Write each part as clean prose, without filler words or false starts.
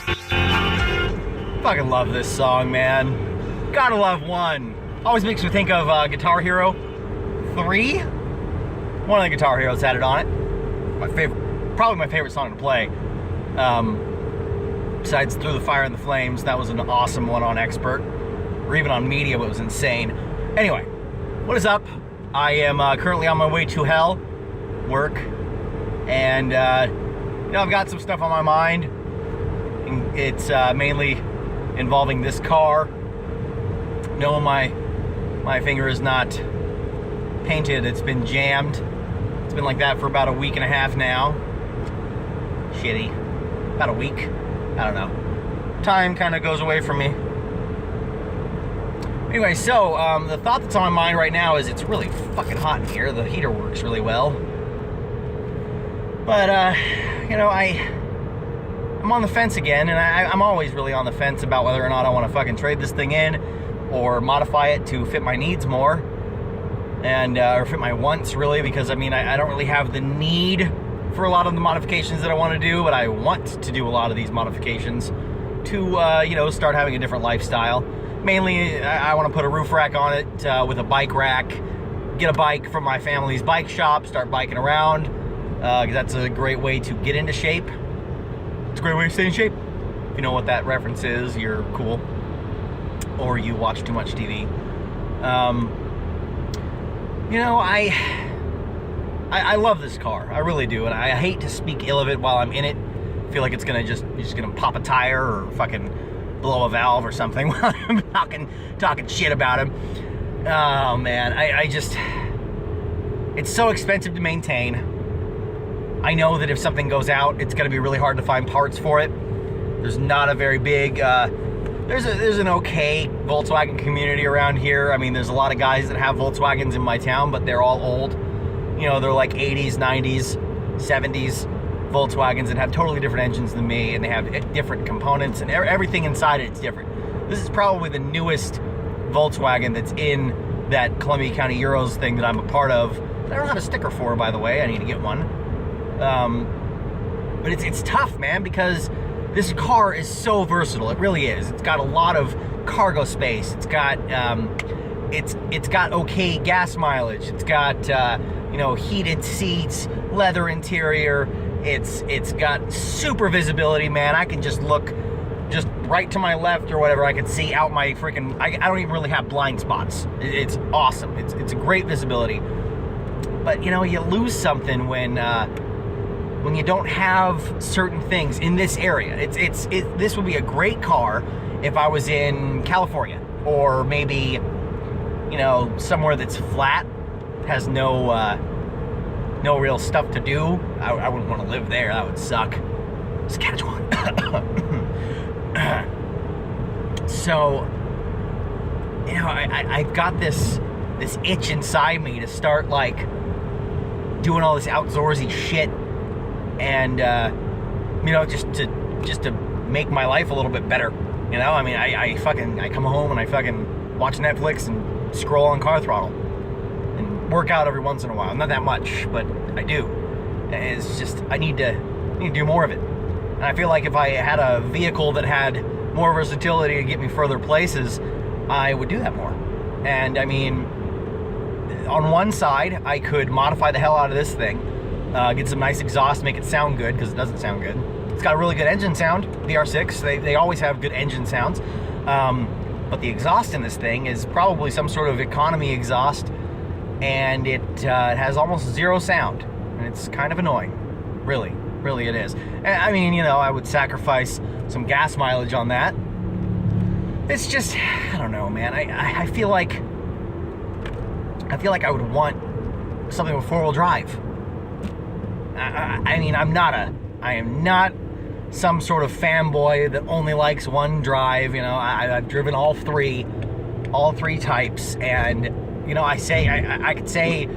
Fucking love this song, man. Gotta love One. Always makes me think of Guitar Hero 3. One of the Guitar Heroes had it on it. My favorite, probably my favorite song to play. Besides Through the Fire and the Flames, that was an awesome one on Expert. Or even on Medium, it was insane. Anyway, what is up? I am currently on my way to hell, work, and I've got some stuff on my mind. And it's mainly involving this car. No, my finger is not painted. It's been jammed. It's been like that for about a week and a half now. Shitty. About a week. I don't know. Time kind of goes away from me. Anyway, so the thought that's on my mind right now is it's really fucking hot in here. The heater works really well. But, I'm on the fence again, and I'm always really on the fence about whether or not I want to fucking trade this thing in or modify it to fit my needs more, and or fit my wants, really, because I mean I don't really have the need for a lot of the modifications that I want to do, but I want to do a lot of these modifications to start having a different lifestyle. Mainly, I want to put a roof rack on it with a bike rack, get a bike from my family's bike shop, start biking around, because that's a great way to get into shape. It's a great way to stay in shape. If you know what that reference is, you're cool. Or you watch too much TV. I love this car. I really do. And I hate to speak ill of it while I'm in it. I feel like it's gonna you're just gonna pop a tire or fucking blow a valve or something while I'm talking shit about him. Oh man, it's so expensive to maintain. I know that if something goes out, it's going to be really hard to find parts for it. There's not a very big, there's an okay Volkswagen community around here. I mean, there's a lot of guys that have Volkswagens in my town, but they're all old. You know, they're like 80s, 90s, 70s Volkswagens that have totally different engines than me, and they have different components, and everything inside it's different. This is probably the newest Volkswagen that's in that Columbia County Euros thing that I'm a part of. I don't have a sticker for, by the way. I need to get one. But it's tough, man, because this car is so versatile. It really is. It's got a lot of cargo space. It's got it's got okay gas mileage. It's got heated seats, leather interior. It's got super visibility, man. I can just look just right to my left or whatever. I can see out my freaking. I don't even really have blind spots. It's awesome. It's a great visibility. But you lose something when you don't have certain things in this area. This would be a great car if I was in California, or maybe somewhere that's flat, has no real stuff to do. I wouldn't want to live there. That would suck. Saskatchewan. So I've got this itch inside me to start like doing all this outdoorsy shit, and just to make my life a little bit better. I mean, I come home and I fucking watch Netflix and scroll on Car Throttle and work out every once in a while. Not that much, but I do. And it's just I need to do more of it. And I feel like if I had a vehicle that had more versatility to get me further places, I would do that more. And I mean, on one side, I could modify the hell out of this thing, get some nice exhaust, make it sound good, because it doesn't sound good. It's got a really good engine sound. The R6, they always have good engine sounds. But the exhaust in this thing is probably some sort of economy exhaust, and it has almost zero sound, and it's kind of annoying. Really it is. And, I mean, I would sacrifice some gas mileage on that. It's just, I don't know, man. I feel like I would want something with four-wheel drive. I mean, I am not some sort of fanboy that only likes one drive. I've driven all three types, and I could say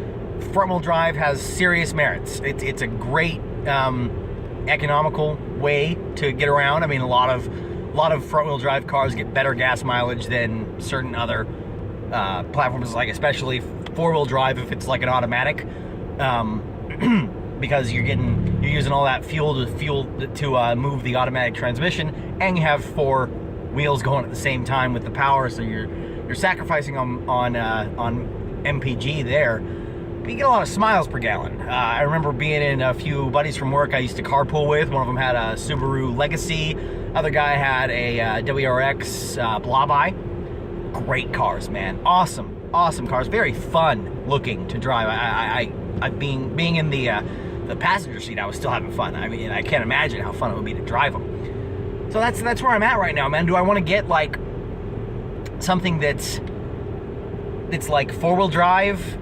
front-wheel drive has serious merits. It's a great economical way to get around. I mean, a lot of front-wheel drive cars get better gas mileage than certain other platforms, like especially four-wheel drive if it's like an automatic, because you're getting you're using all that fuel to move the automatic transmission, and you have 4 wheels going at the same time with the power, so you're sacrificing on MPG there. But you get a lot of smiles per gallon. I remember being in a few buddies from work I used to carpool with. One of them had a Subaru Legacy. Other guy had a WRX Blobi. Great cars, man. Awesome cars. Very fun looking to drive. I being in the passenger seat, I was still having fun. I mean, I can't imagine how fun it would be to drive them. So that's where I'm at right now, man. Do I want to get like something that's like 4-wheel drive?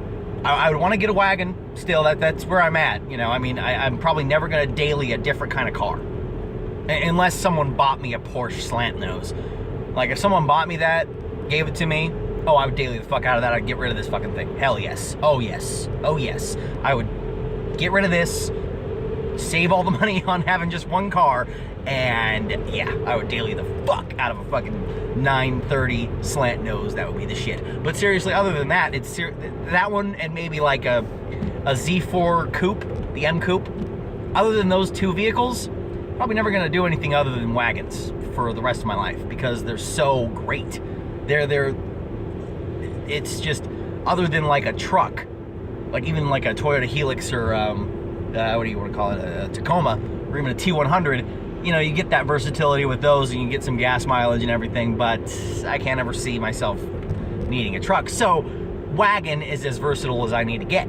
I would want to get a wagon still. That's where I'm at. You know, I mean, I'm probably never going to daily a different kind of car. Unless someone bought me a Porsche slant nose. Like, if someone bought me that, gave it to me, oh, I would daily the fuck out of that. I'd get rid of this fucking thing. Hell yes. Oh yes. Oh yes. I would get rid of this, save all the money on having just one car, and yeah, I would daily the fuck out of a fucking 930 slant nose. That would be the shit. But seriously, other than that, it's that one and maybe like a Z4 coupe, the M coupe. Other than those 2 vehicles, probably never gonna do anything other than wagons for the rest of my life because they're so great. It's just, other than like a truck, like even like a Toyota Helix or what do you want to call it, a Tacoma, or even a T100, you know, you get that versatility with those and you get some gas mileage and everything, but I can't ever see myself needing a truck. So wagon is as versatile as I need to get,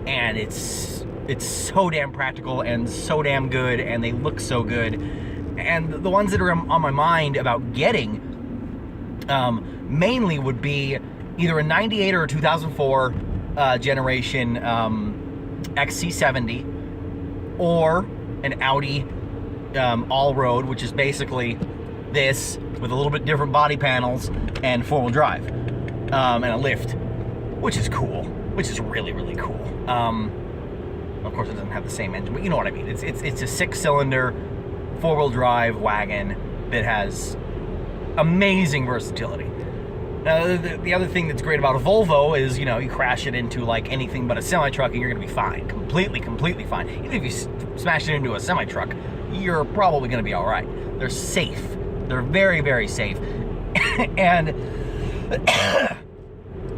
and it's so damn practical and so damn good, and they look so good. And the ones that are on my mind about getting mainly would be either a 98 or a 2004 generation XC70, or an Audi all-road, which is basically this with a little bit different body panels and 4-wheel drive and a lift, which is cool, which is really, really cool. Of course, it doesn't have the same engine, but you know what I mean. It's a 6-cylinder 4-wheel drive wagon that has amazing versatility. Now, the other thing that's great about a Volvo is, you know, you crash it into like anything but a semi-truck and you're going to be fine. Completely fine. Even if you smash it into a semi-truck, you're probably going to be all right. They're safe. They're very, very safe. And,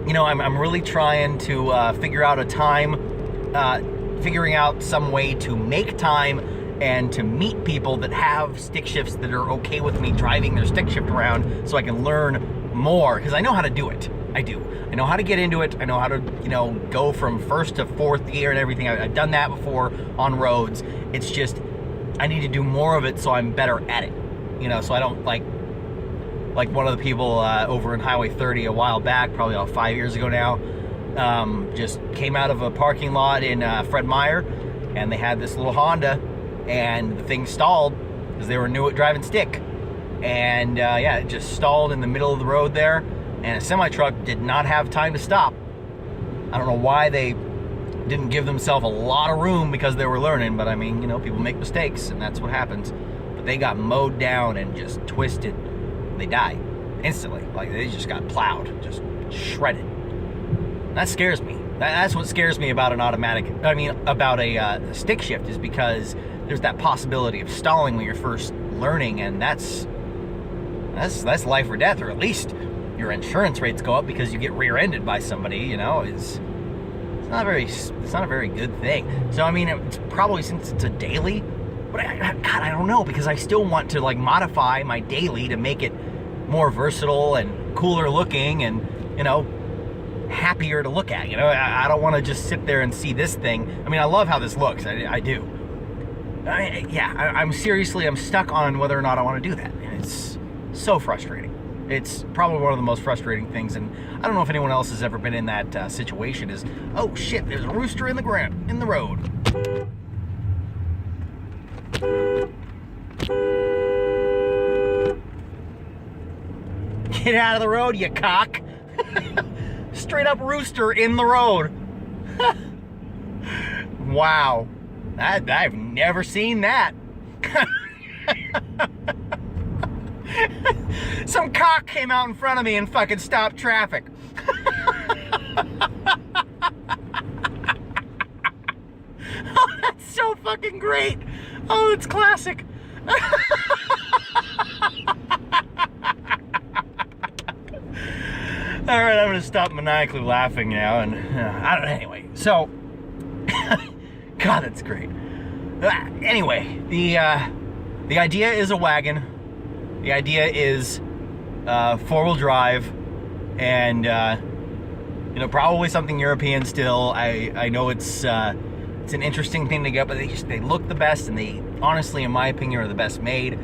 you know, I'm really trying to figure out a time, figuring out some way to make time and to meet people that have stick shifts that are okay with me driving their stick shift around so I can learn more, because I know how to do it. I do. I know how to get into it. I know how to, you know, go from 1st to 4th gear and everything. I've done that before on roads. It's just, I need to do more of it so I'm better at it. You know, so I don't like one of the people over in Highway 30 a while back, probably about 5 years ago now, just came out of a parking lot in Fred Meyer, and they had this little Honda, and the thing stalled because they were new at driving stick. And yeah, it just stalled in the middle of the road there, and a semi-truck did not have time to stop. I don't know why they didn't give themselves a lot of room because they were learning, but I mean, you know, people make mistakes, and that's what happens. But they got mowed down and just twisted. They died instantly. Like, they just got plowed, just shredded. That scares me. That's what scares me about an about a stick shift, is because there's that possibility of stalling when you're first learning, and that's life or death, or at least your insurance rates go up because you get rear-ended by somebody. You know, it's not a very good thing. So I mean, it's probably, since it's a daily, but God, I don't know, because I still want to like modify my daily to make it more versatile and cooler looking, and, you know, happier to look at. You know, I don't want to just sit there and see this thing. I mean, I love how this looks. I do. I'm stuck on whether or not I want to do that, and it's so frustrating. It's probably one of the most frustrating things, and I don't know if anyone else has ever been in that situation. Is, oh shit, there's a rooster in the road. Get out of the road, you cock. Straight up rooster in the road. Wow. I've never seen that. Some cock came out in front of me and fucking stopped traffic. Oh, that's so fucking fucking great. Oh, it's classic. All right, I'm gonna stop maniacally laughing now, and I don't know. Anyway, so God, that's great. Anyway, the idea is a wagon. The idea is four-wheel drive, and you know, probably something European still. I know it's an interesting thing to get, but they look the best, and they honestly, in my opinion, are the best made.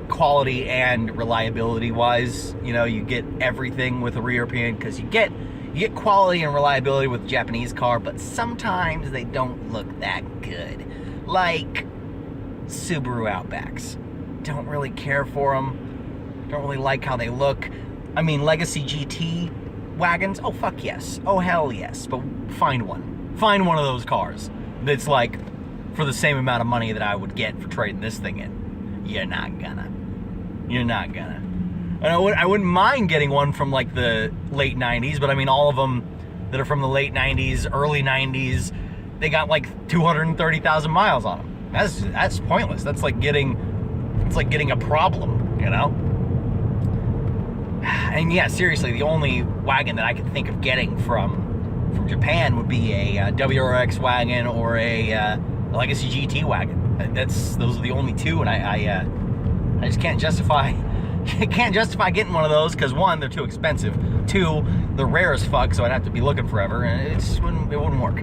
Quality and reliability wise, you know, you get everything with a European, because you get quality and reliability with a Japanese car, but sometimes they don't look that good. Like Subaru Outbacks. Don't really care for them. Don't really like how they look. I mean, Legacy GT wagons, oh fuck yes. Oh hell yes. But find one. Find one of those cars that's like for the same amount of money that I would get for trading this thing in. You're not gonna. And I wouldn't mind getting one from like the late 90s, but I mean, all of them that are from the late 90s, early 90s, they got like 230,000 miles on them. That's pointless. It's like getting a problem, you know? And yeah, seriously, the only wagon that I could think of getting from Japan would be a WRX wagon or a Legacy GT wagon. Those are the only two, and I just can't justify getting one of those, because one, they're too expensive. Two, they're rare as fuck, so I'd have to be looking forever, and it wouldn't work.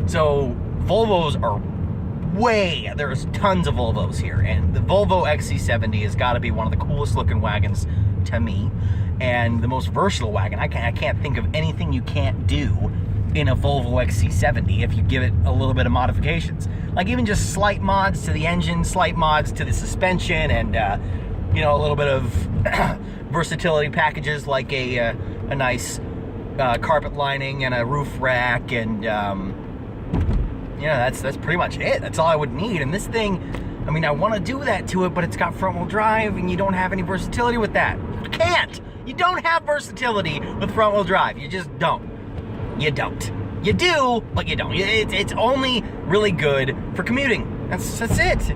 So Volvos are there's tons of Volvos here, and the Volvo XC70 has got to be one of the coolest looking wagons to me, and the most versatile wagon. I can't think of anything you can't do in a Volvo XC70 if you give it a little bit of modifications. Like even just slight mods to the engine, slight mods to the suspension, and you know, a little bit of versatility packages like a nice carpet lining and a roof rack, and you know, that's pretty much it. That's all I would need. And this thing, I mean, I want to do that to it, but it's got front wheel drive, and you don't have any versatility with that. You can't. You don't have versatility with front wheel drive. You just don't. You don't. You do, but you don't. It's only really good for commuting. That's it.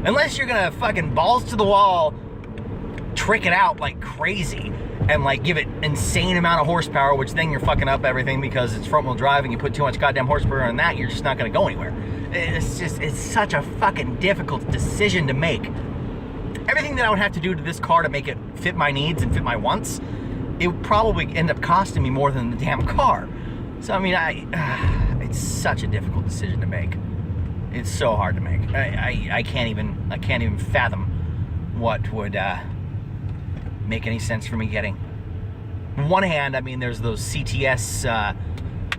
Unless you're gonna fucking balls to the wall, trick it out like crazy, and like give it insane amount of horsepower, which then you're fucking up everything because it's front wheel drive and you put too much goddamn horsepower on that, you're just not gonna go anywhere. It's such a fucking difficult decision to make. Everything that I would have to do to this car to make it fit my needs and fit my wants, it would probably end up costing me more than the damn car. So I mean, it's such a difficult decision to make. It's so hard to make. I can't even fathom what would make any sense for me getting. On one hand, I mean, there's those CTS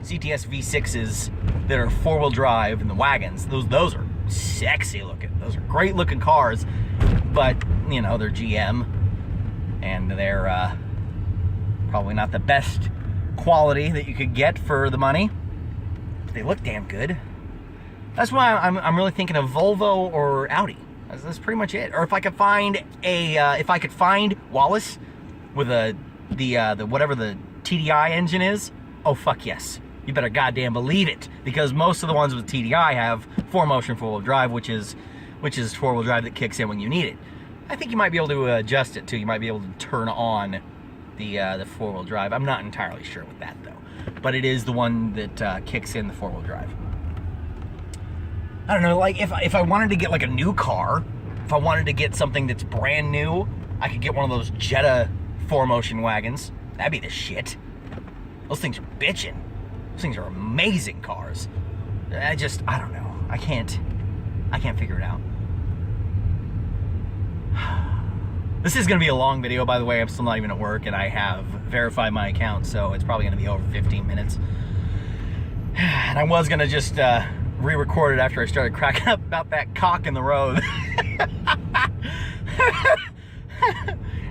V6s that are four-wheel drive in the wagons. Those are sexy looking. Those are great looking cars, but you know, they're GM, and they're probably not the best quality that you could get for the money. But they look damn good. That's why I'm really thinking of Volvo or Audi. That's pretty much it. Or if I could find Wallace with the whatever the TDI engine is, oh fuck yes. You better goddamn believe it, because most of the ones with TDI have 4-motion four-wheel drive, which is four-wheel drive that kicks in when you need it. I think you might be able to adjust it too. You might be able to turn on the four-wheel drive. I'm not entirely sure with that though, but it is the one that kicks in the four-wheel drive. I don't know, like if I wanted to get like a new car, if I wanted to get something that's brand new, I could get one of those Jetta 4-motion wagons. That'd be the shit. Those things are bitchin'. Those things are amazing cars. I don't know. I can't figure it out. This is going to be a long video, by the way. I'm still not even at work, and I have verified my account, so it's probably going to be over 15 minutes. And I was going to just re-record it after I started cracking up about that cock in the road.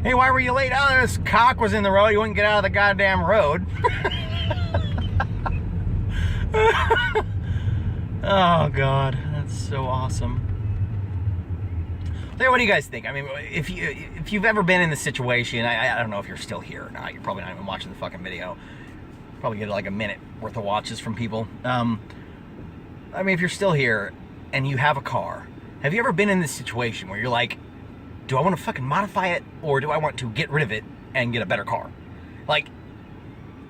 Hey, why were you late? Oh, this cock was in the road. You wouldn't get out of the goddamn road. Oh, God. That's so awesome. What do you guys think? I mean, if you've ever been in this situation, I don't know if you're still here or not. You're probably not even watching the fucking video. Probably get like a minute worth of watches from people. I mean, if you're still here, and you have a car, have you ever been in this situation where you're like, do I want to fucking modify it, or do I want to get rid of it and get a better car? Like,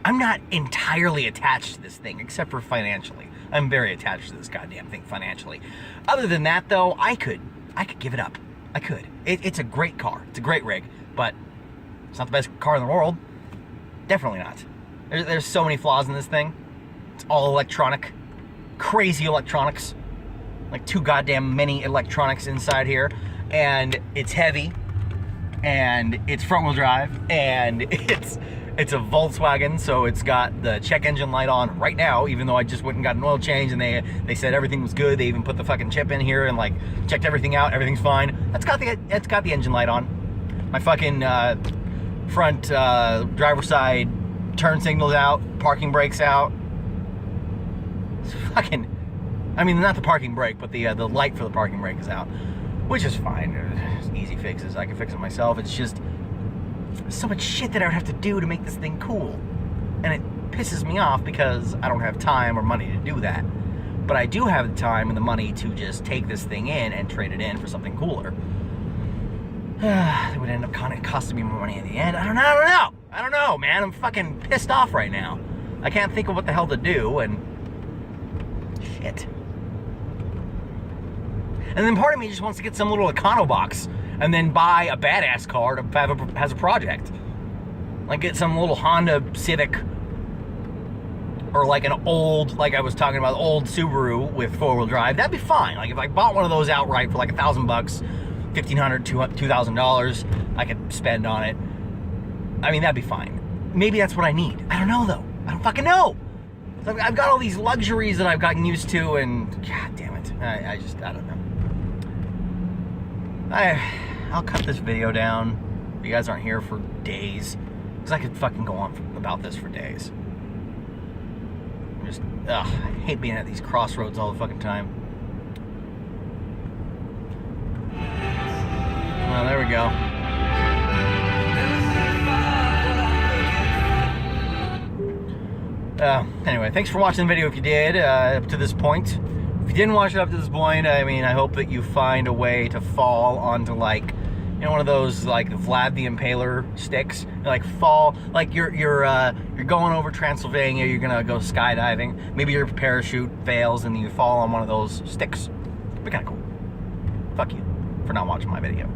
I'm not entirely attached to this thing, except for financially. I'm very attached to this goddamn thing financially. Other than that, though, I could give it up. I could. It's a great car. It's a great rig, but it's not the best car in the world. Definitely not. There's so many flaws in this thing. It's all electronic. Crazy electronics. Like too goddamn many electronics inside here. And it's heavy. And it's front-wheel drive. And it's a Volkswagen, so it's got the check engine light on right now, even though I just went and got an oil change and they said everything was good. They even put the fucking chip in here and like checked everything out. Everything's fine. It's got the engine light on. My fucking front driver's side turn signals out, parking brakes out. It's fucking, I mean, not the parking brake, but the light for the parking brake is out, which is fine. It's easy fixes. I can fix it myself. It's just so much shit that I would have to do to make this thing cool, and it pisses me off because I don't have time or money to do that. But I do have the time and the money to just take this thing in and trade it in for something cooler. It would end up kind of costing me more money in the end. I don't know, man. I'm fucking pissed off right now. I can't think of what the hell to do, and shit. And then part of me just wants to get some little econo box and then buy a badass car to have as a project. Like get some little Honda Civic, or like an old, like I was talking about, old Subaru with four-wheel drive. That'd be fine. Like if I bought one of those outright for like $1,000, $1,500, $2,000, I could spend on it. I mean, that'd be fine. Maybe that's what I need. I don't know though. I don't fucking know. I've got all these luxuries that I've gotten used to, and god damn it, I don't know. I'll cut this video down. You guys aren't here for days, because I could fucking go on about this for days. I hate being at these crossroads all the fucking time. Well, there we go. Anyway, thanks for watching the video if you did, up to this point. If you didn't watch it up to this point, I mean, I hope that you find a way to fall onto, like, you know, one of those, like, Vlad the Impaler sticks. Like, fall, like, you're going over Transylvania, you're gonna go skydiving. Maybe your parachute fails and you fall on one of those sticks. It'd be kinda cool. Fuck you for not watching my video.